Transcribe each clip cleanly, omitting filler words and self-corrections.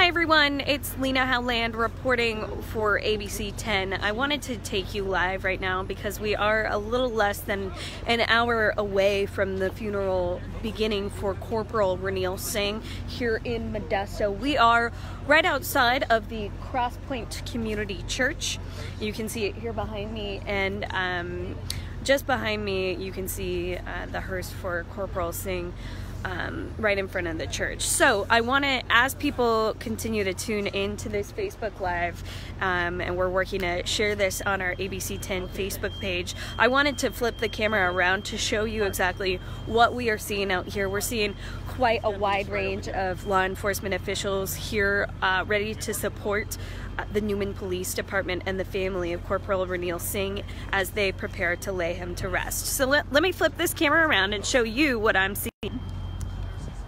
Hi everyone, it's Lena Howland reporting for ABC 10. I wanted to take you live right now because we are a little less than an hour away from the funeral beginning for Corporal Ronil Singh here in Modesto. We are right outside of the Cross Point Community Church. You can see it here behind me, and just behind me you can see the hearse for Corporal Singh right in front of the church. So I want to, as people continue to tune into this Facebook Live, and we're working to share this on our ABC 10 Facebook page, I wanted to flip the camera around to show you exactly what we are seeing out here. We're seeing quite a wide range of law enforcement officials here ready to support the Newman Police Department and the family of Corporal Ronil Singh as they prepare to lay him to rest. So let me flip this camera around and show you what I'm seeing.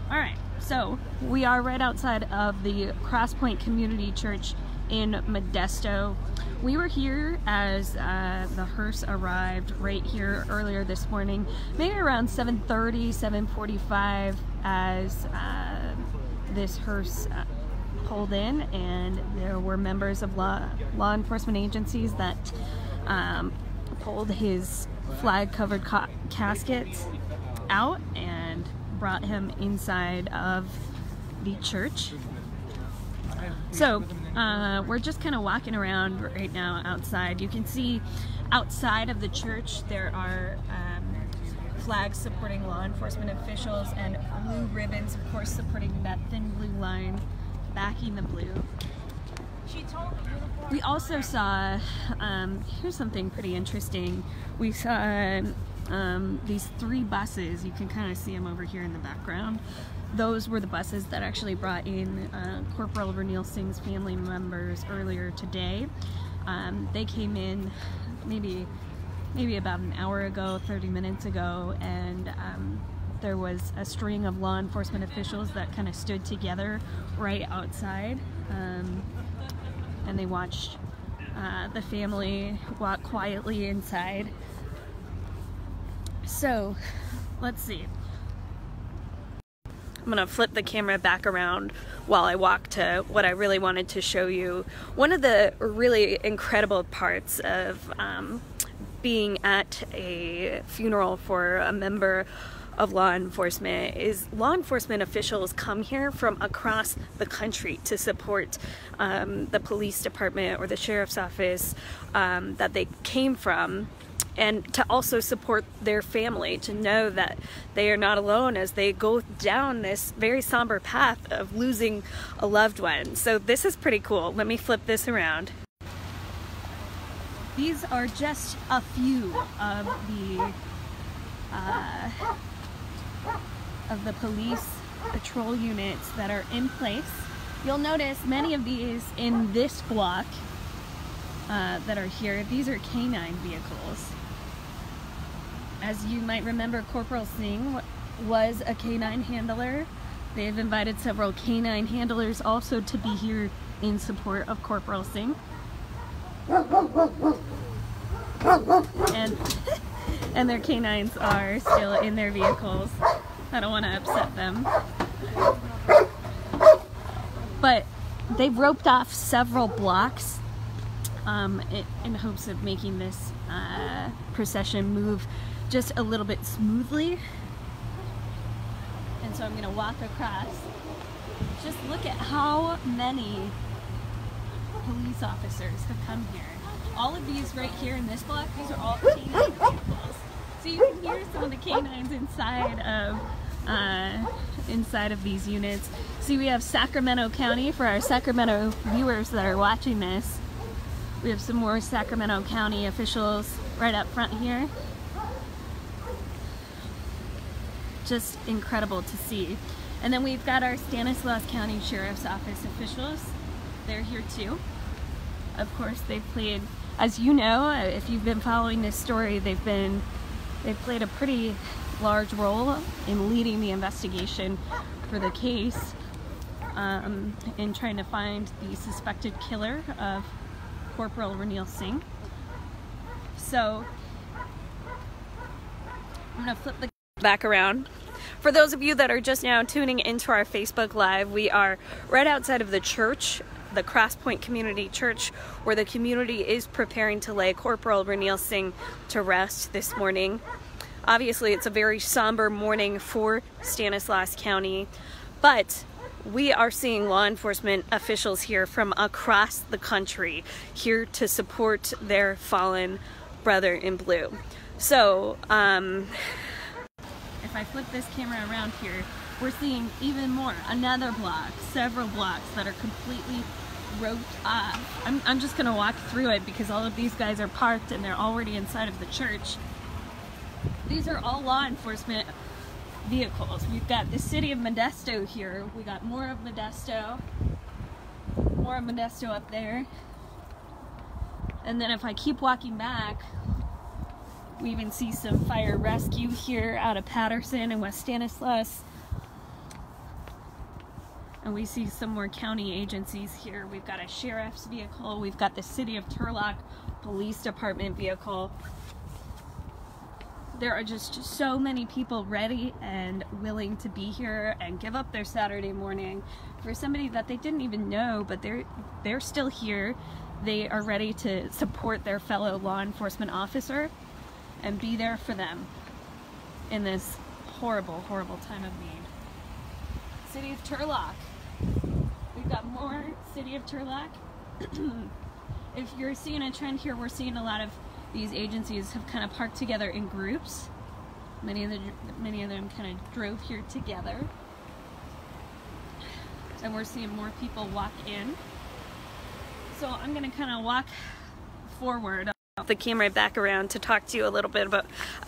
Alright, so we are right outside of the Cross Point Community Church in Modesto. We were here as the hearse arrived right here earlier this morning, maybe around 7:30, 7:45, as this hearse pulled in, and there were members of law enforcement agencies that pulled his flag-covered casket out and brought him inside of the church. So we're just kind of walking around right now outside. You can see outside of the church there are flags supporting law enforcement officials and blue ribbons, of course, supporting that thin blue line backing the blue. We also saw, here's something pretty interesting. We saw these 3 buses. You can kind of see them over here in the background. Those were the buses that actually brought in Corporal Ronil Singh's family members earlier today. They came in maybe about an hour ago, 30 minutes ago, and there was a string of law enforcement officials that kind of stood together right outside, and they watched the family walk quietly inside. So, let's see. I'm gonna flip the camera back around while I walk to what I really wanted to show you. One of the really incredible parts of being at a funeral for a member of law enforcement is law enforcement officials come here from across the country to support the police department or the sheriff's office that they came from, and to also support their family, to know that they are not alone as they go down this very somber path of losing a loved one. So this is pretty cool. Let me flip this around. These are just a few of the police patrol units that are in place. You'll notice many of these in this block that are here. These are canine vehicles. As you might remember, Corporal Singh was a canine handler. They've invited several canine handlers also to be here in support of Corporal Singh. And their canines are still in their vehicles. I don't want to upset them. But they've roped off several blocks in hopes of making this procession move just a little bit smoothly. And so I'm going to walk across. Just look at how many police officers have come here. All of these right here in this block, these are all canine vehicles. So you can hear some of the canines inside of these units. See, we have Sacramento County for our Sacramento viewers that are watching this. We have some more Sacramento County officials right up front here. Just incredible to see. And then we've got our Stanislaus County Sheriff's Office officials. They're here too. Of course, they've played, as you know, if you've been following this story, they've played a pretty large role in leading the investigation for the case, in trying to find the suspected killer of Corporal Ronil Singh. So I'm gonna flip the back around. For those of you that are just now tuning into our Facebook Live, we are right outside of the church, the Cross Point Community Church, where the community is preparing to lay Corporal Ronil Singh to rest this morning. Obviously, it's a very somber morning for Stanislaus County, but we are seeing law enforcement officials here from across the country here to support their fallen brother in blue. So, if I flip this camera around here, we're seeing even more, another block, several blocks that are completely roped off. I'm just gonna walk through it because all of these guys are parked and they're already inside of the church. These are all law enforcement vehicles. We've got the city of Modesto here. We got more of Modesto up there. And then if I keep walking back, we even see some fire rescue here out of Patterson and West Stanislaus. And we see some more county agencies here. We've got a sheriff's vehicle. We've got the city of Turlock police department vehicle. There are just so many people ready and willing to be here and give up their Saturday morning for somebody that they didn't even know, but they're still here. They are ready to support their fellow law enforcement officer and be there for them in this horrible, horrible time of need. City of Turlock. We've got more city of Turlock. If you're seeing a trend here, we're seeing a lot of these agencies have kind of parked together in groups. Many of them kind of drove here together. And we're seeing more people walk in. So I'm going to kind of walk forward the camera back around to talk to you a little bit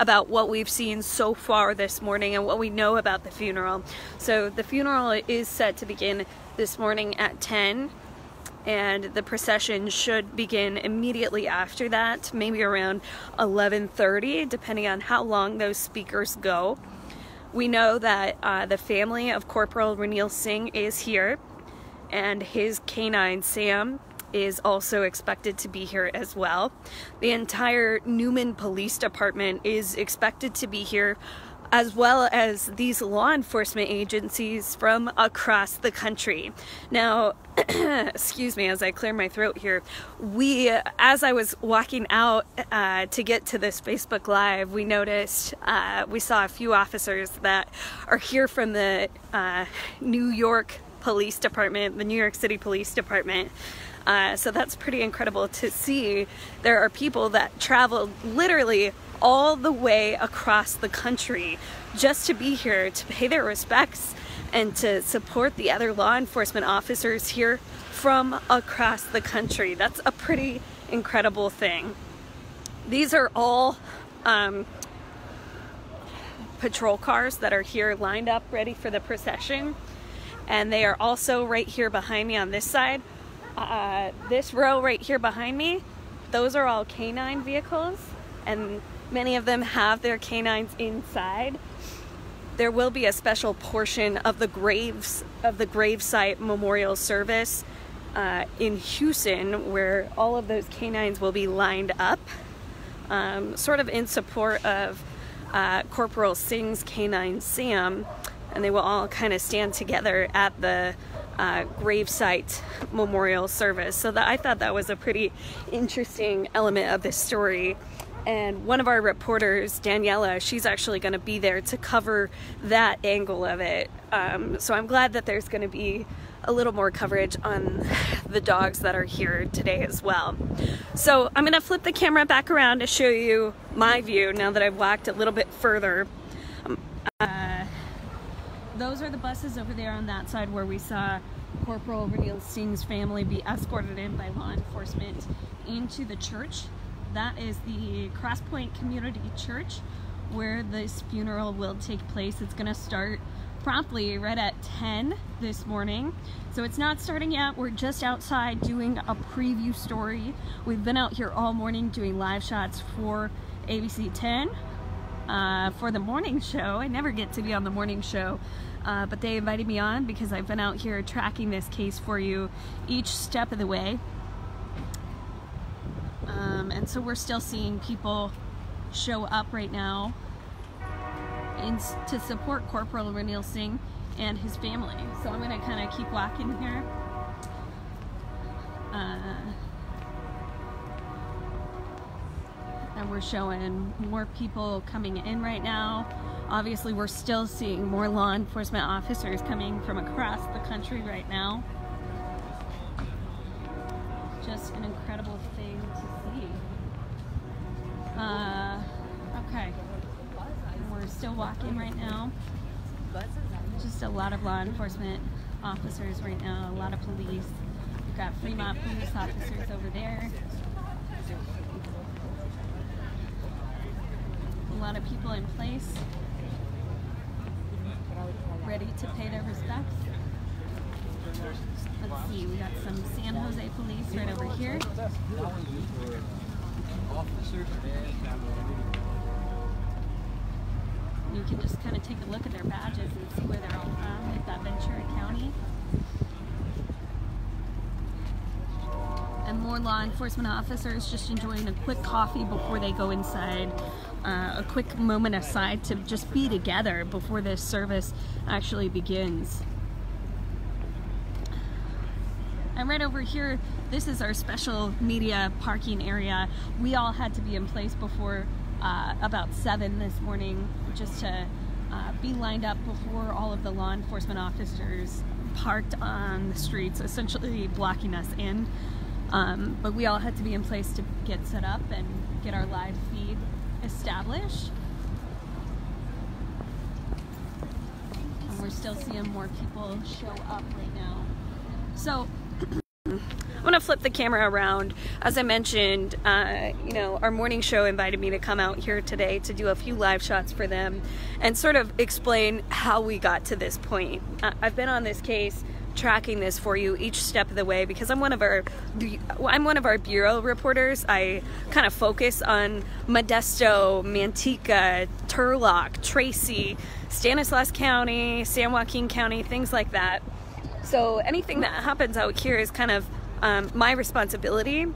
about what we've seen so far this morning and what we know about the funeral. So the funeral is set to begin this morning at 10. And the procession should begin immediately after that, maybe around 11:30, depending on how long those speakers go. We know that the family of Corporal Ronil Singh is here, and his canine Sam is also expected to be here as well. The entire Newman Police Department is expected to be here, as well as these law enforcement agencies from across the country. Now, excuse me as I clear my throat here, as I was walking out to get to this Facebook Live, we noticed, we saw a few officers that are here from the New York Police Department, the New York City Police Department. So that's pretty incredible to see. There are people that traveled literally all the way across the country just to be here to pay their respects and to support the other law enforcement officers here from across the country. That's a pretty incredible thing. These are all patrol cars that are here lined up ready for the procession, and they are also right here behind me on this side. This row right here behind me, those are all canine vehicles, and many of them have their canines inside. There will be a special portion of the gravesite memorial service in Houston where all of those canines will be lined up, sort of in support of Corporal Singh's canine Sam, and they will all kind of stand together at the gravesite memorial service. So I thought that was a pretty interesting element of this story. And one of our reporters, Daniela, she's actually going to be there to cover that angle of it. So I'm glad that there's going to be a little more coverage on the dogs that are here today as well. So I'm going to flip the camera back around to show you my view now that I've walked a little bit further. Those are the buses over there on that side where we saw Corporal Ronil Singh's family be escorted in by law enforcement into the church. That is the Cross Point Community Church where this funeral will take place. It's going to start promptly right at 10 this morning. So it's not starting yet. We're just outside doing a preview story. We've been out here all morning doing live shots for ABC 10 for the morning show. I never get to be on the morning show, but they invited me on because I've been out here tracking this case for you each step of the way. And so we're still seeing people show up right now to support Corporal Ronil Singh and his family. So I'm going to kind of keep walking here. And we're showing more people coming in right now. Obviously, we're still seeing more law enforcement officers coming from across the country right now. Just an incredible thing to see. Okay. We're still walking right now. Just a lot of law enforcement officers right now, a lot of police. We've got Fremont police officers over there. A lot of people in place, ready to pay their respects. Let's see, we got some San Jose police right over here. You can just kind of take a look at their badges and see where they're all from. We've got Ventura County. And more law enforcement officers just enjoying a quick coffee before they go inside. A quick moment aside to just be together before this service actually begins. And right over here, this is our special media parking area. We all had to be in place before about 7 this morning just to be lined up before all of the law enforcement officers parked on the streets, essentially blocking us in. But we all had to be in place to get set up and get our live feed established. And we're still seeing more people show up right now. So I'm gonna flip the camera around. As I mentioned, you know, our morning show invited me to come out here today to do a few live shots for them and sort of explain how we got to this point. I've been on this case, tracking this for you each step of the way because I'm one of our bureau reporters. I kind of focus on Modesto, Manteca, Turlock, Tracy, Stanislaus County, San Joaquin County, things like that. So anything that happens out here is kind of my responsibility.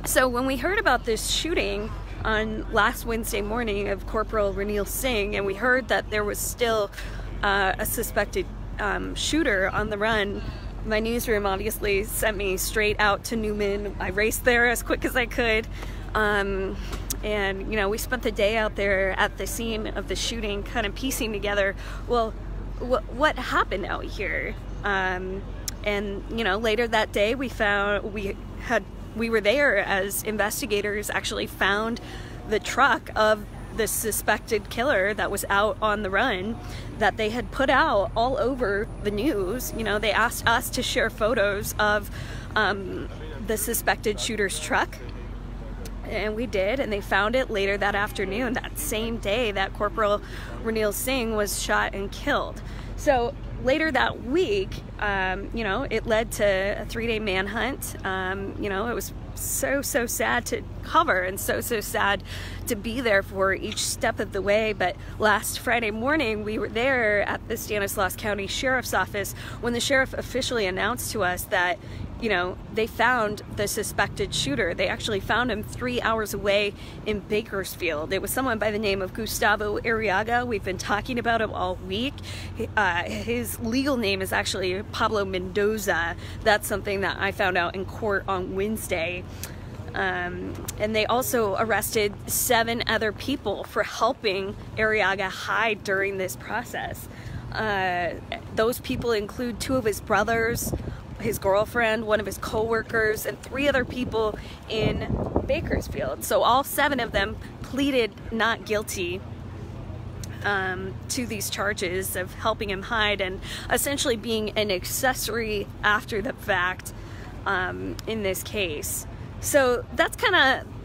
So when we heard about this shooting on last Wednesday morning of Corporal Ronil Singh, and we heard that there was still a suspected shooter on the run, my newsroom obviously sent me straight out to Newman. I raced there as quick as I could. And you know, we spent the day out there at the scene of the shooting kind of piecing together, well, what happened out here. And you know, later that day we were there as investigators actually found the truck of the suspected killer that was out on the run that they had put out all over the news. You know, they asked us to share photos of the suspected shooter's truck, and we did, and they found it later that afternoon, that same day that Corporal Ronil Singh was shot and killed. So later that week, you know, it led to a 3-day manhunt. You know, it was so sad to cover and so sad to be there for each step of the way. But last Friday morning, we were there at the Stanislaus County Sheriff's Office when the sheriff officially announced to us that, you know, they found the suspected shooter. They actually found him 3 hours away in Bakersfield. It was someone by the name of Gustavo Arriaga. We've been talking about him all week. His legal name is actually Pablo Mendoza. That's something that I found out in court on Wednesday. And they also arrested 7 other people for helping Arriaga hide during this process. Those people include 2 of his brothers, his girlfriend, one of his co-workers, and 3 other people in Bakersfield. So all 7 of them pleaded not guilty to these charges of helping him hide and essentially being an accessory after the fact in this case. So that's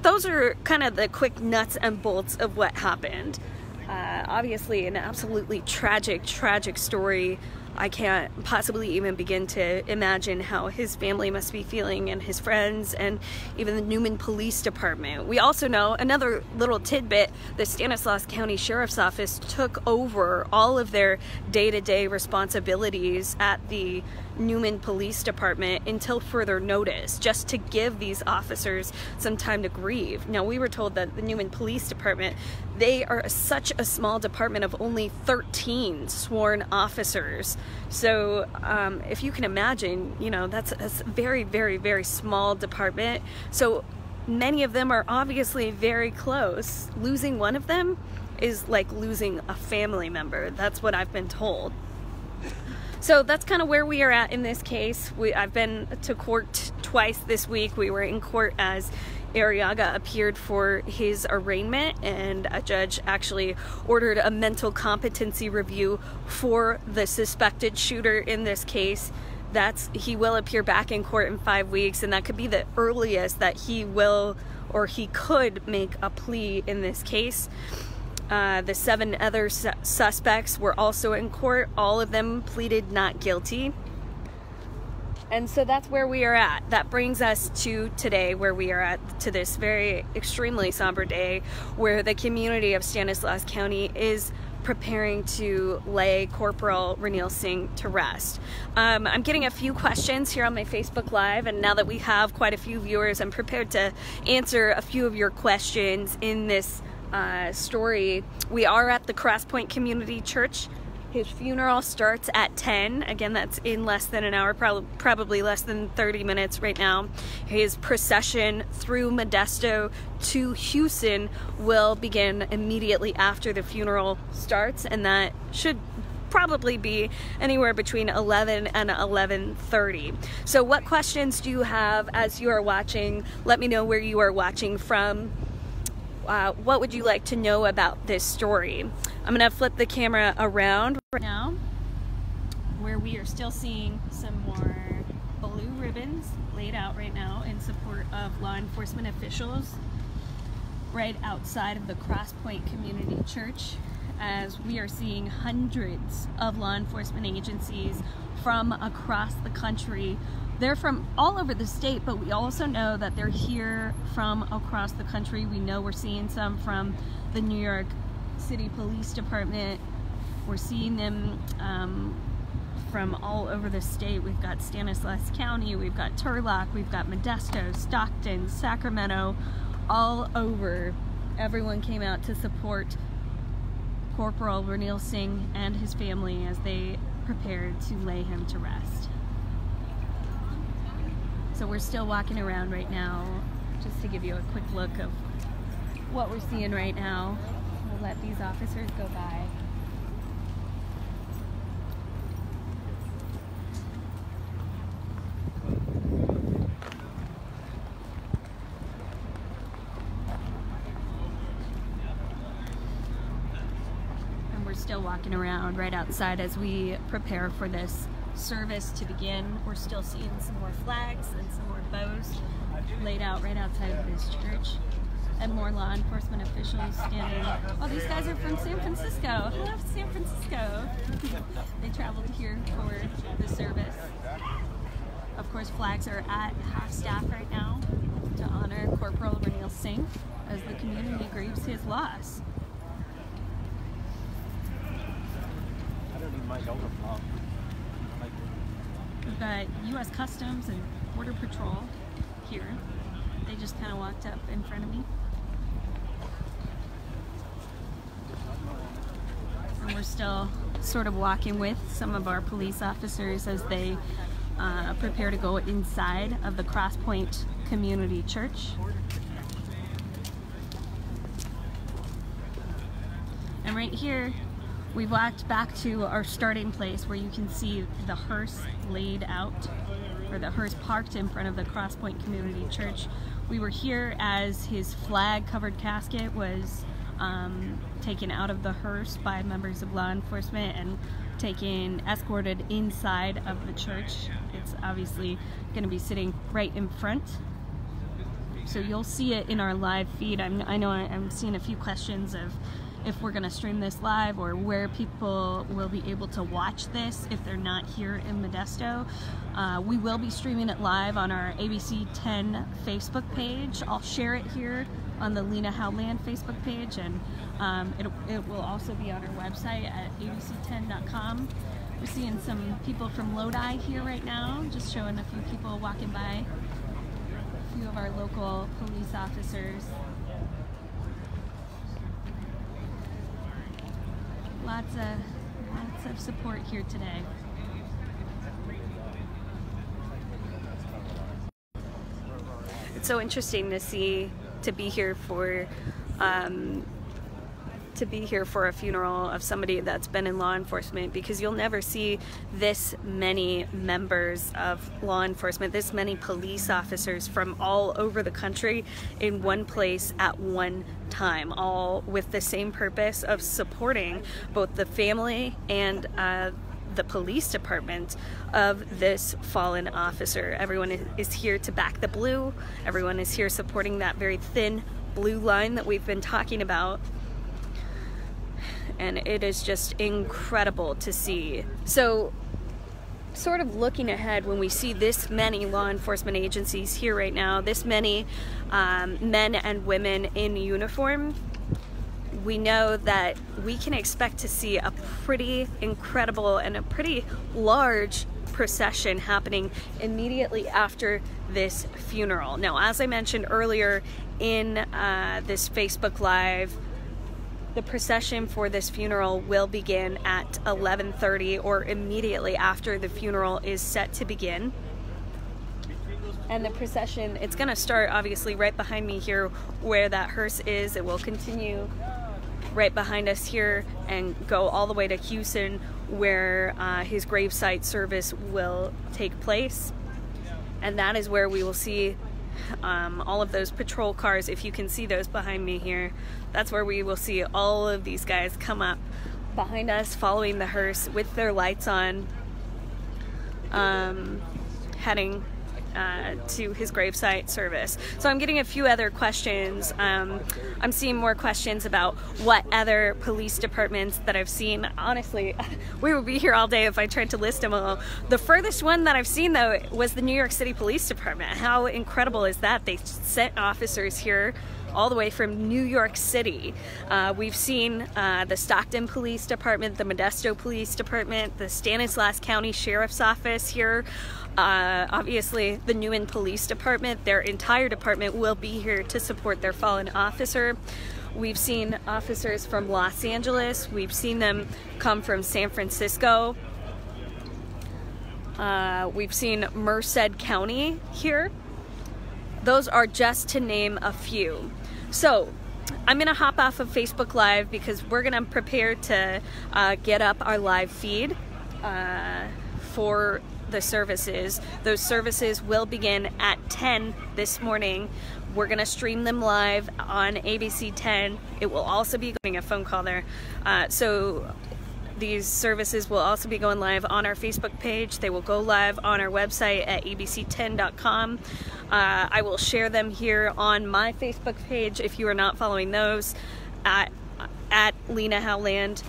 those are kind of the quick nuts and bolts of what happened. Obviously an absolutely tragic story. I can't possibly even begin to imagine how his family must be feeling, and his friends, and even the Newman Police Department. We also know, another little tidbit, the Stanislaus County Sheriff's Office took over all of their day-to-day responsibilities at the Newman Police Department until further notice, just to give these officers some time to grieve. Now, we were told that the Newman Police Department, they are such a small department of only 13 sworn officers. So if you can imagine, you know, that's a very, very, very small department. So many of them are obviously very close. Losing one of them is like losing a family member. That's what I've been told. So that's kind of where we are at in this case. I've been to court twice this week. We were in court as Arriaga appeared for his arraignment, and a judge actually ordered a mental competency review for the suspected shooter in this case. He will appear back in court in 5 weeks, and that could be the earliest that he will or he could make a plea in this case. The 7 other suspects were also in court. All of them pleaded not guilty. And so that's where we are at. That brings us to today, where we are at, to this very extremely somber day where the community of Stanislaus County is preparing to lay Corporal Ronil Singh to rest. I'm getting a few questions here on my Facebook Live, and now that we have quite a few viewers, I'm prepared to answer a few of your questions in this story. We are at the Cross Point Community Church. His funeral starts at 10. Again, that's in less than an hour, probably less than 30 minutes right now. His procession through Modesto to Houston will begin immediately after the funeral starts, and that should probably be anywhere between 11 and 11:30. So what questions do you have as you are watching? Let me know where you are watching from. What would you like to know about this story? I'm gonna flip the camera around right now, where we are still seeing some more blue ribbons laid out right now in support of law enforcement officials right outside of the Cross Point Community Church, as we are seeing hundreds of law enforcement agencies from across the country. They're from all over the state, but we also know that they're here from across the country. We know we're seeing some from the New York City Police Department. We're seeing them from all over the state. We've got Stanislaus County, we've got Turlock, we've got Modesto, Stockton, Sacramento, all over. Everyone came out to support Corporal Ronil Singh and his family as they prepared to lay him to rest. So we're still walking around right now, just to give you a quick look of what we're seeing right now. We'll let these officers go by. And we're still walking around right outside as we prepare for this service to begin. We're still seeing some more flags and some more bows laid out right outside of this church, and more law enforcement officials standing. Oh, these guys are from San Francisco. Hello, San Francisco. They traveled here for the service. Of course, flags are at half-staff right now to honor Corporal Ronil Singh as the community grieves his loss. We've got U.S. Customs and Border Patrol here. They just kind of walked up in front of me. And we're still sort of walking with some of our police officers as they prepare to go inside of the Cross Point Community Church. And right here, we've walked back to our starting place where you can see the hearse laid out, or the hearse parked in front of the Cross Point Community Church. We were here as his flag-covered casket was taken out of the hearse by members of law enforcement and escorted inside of the church. It's obviously going to be sitting right in front, so you'll see it in our live feed. I know I'm seeing a few questions of if we're going to stream this live or where people will be able to watch this if they're not here in Modesto. We will be streaming it live on our ABC 10 Facebook page. I'll share it here on the Lena Howland Facebook page, and it will also be on our website at abc10.com. We're seeing some people from Lodi here right now, just showing a few people walking by, a few of our local police officers. Lots of support here today. It's so interesting to be here for a funeral of somebody that's been in law enforcement, because you'll never see this many members of law enforcement, this many police officers from all over the country in one place at one time, all with the same purpose of supporting both the family and the police department of this fallen officer. Everyone is here to back the blue. Everyone is here supporting that very thin blue line that we've been talking about. And it is just incredible to see. So, sort of looking ahead, when we see this many law enforcement agencies here right now, this many men and women in uniform, we know that we can expect to see a pretty incredible and a pretty large procession happening immediately after this funeral. Now, as I mentioned earlier in this Facebook Live, the procession for this funeral will begin at 11:30, or immediately after the funeral is set to begin. And the procession, it's going to start obviously right behind me here where that hearse is. It will continue right behind us here and go all the way to Houston, where his gravesite service will take place. And that is where we will see all of those patrol cars. If you can see those behind me here, that's where we will see all of these guys come up behind us, following the hearse with their lights on, heading to his gravesite service. So I'm getting a few other questions. I'm seeing more questions about what other police departments that I've seen. Honestly, we would be here all day if I tried to list them all. The furthest one that I've seen, though, was the New York City Police Department. How incredible is that? They sent officers here all the way from New York City. We've seen the Stockton Police Department, the Modesto Police Department, the Stanislaus County Sheriff's Office here. Obviously the Newman Police Department, their entire department will be here to support their fallen officer. We've seen officers from Los Angeles. We've seen them come from San Francisco. We've seen Merced County here. Those are just to name a few. So I'm gonna hop off of Facebook Live because we're gonna prepare to get up our live feed for the services. Those services will begin at 10 this morning. We're gonna stream them live on ABC 10. It will also be getting a phone call there. So these services will also be going live on our Facebook page. They will go live on our website at abc10.com. I will share them here on my Facebook page if you are not following those, at Lena Howland.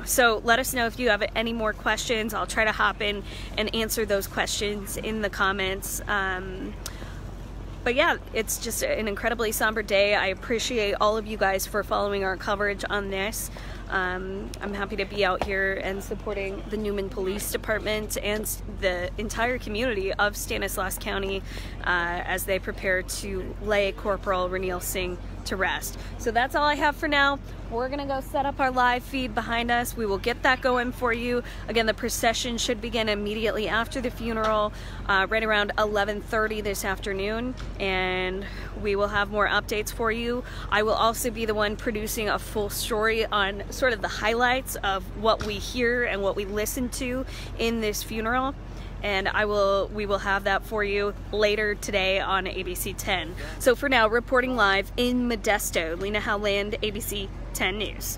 So let us know if you have any more questions. I'll try to hop in and answer those questions in the comments. But yeah, it's just an incredibly somber day. I appreciate all of you guys for following our coverage on this. I'm happy to be out here and supporting the Newman Police Department and the entire community of Stanislaus County as they prepare to lay Corporal Ronil Singh to rest. So that's all I have for now. We're gonna go set up our live feed behind us. We will get that going for you. Again, the procession should begin immediately after the funeral, right around 11:30 this afternoon, and we will have more updates for you. I will also be the one producing a full story on sort of the highlights of what we hear and what we listen to in this funeral. And we will have that for you later today on ABC 10. So for now, reporting live in Modesto, Lena Howland, ABC 10 News.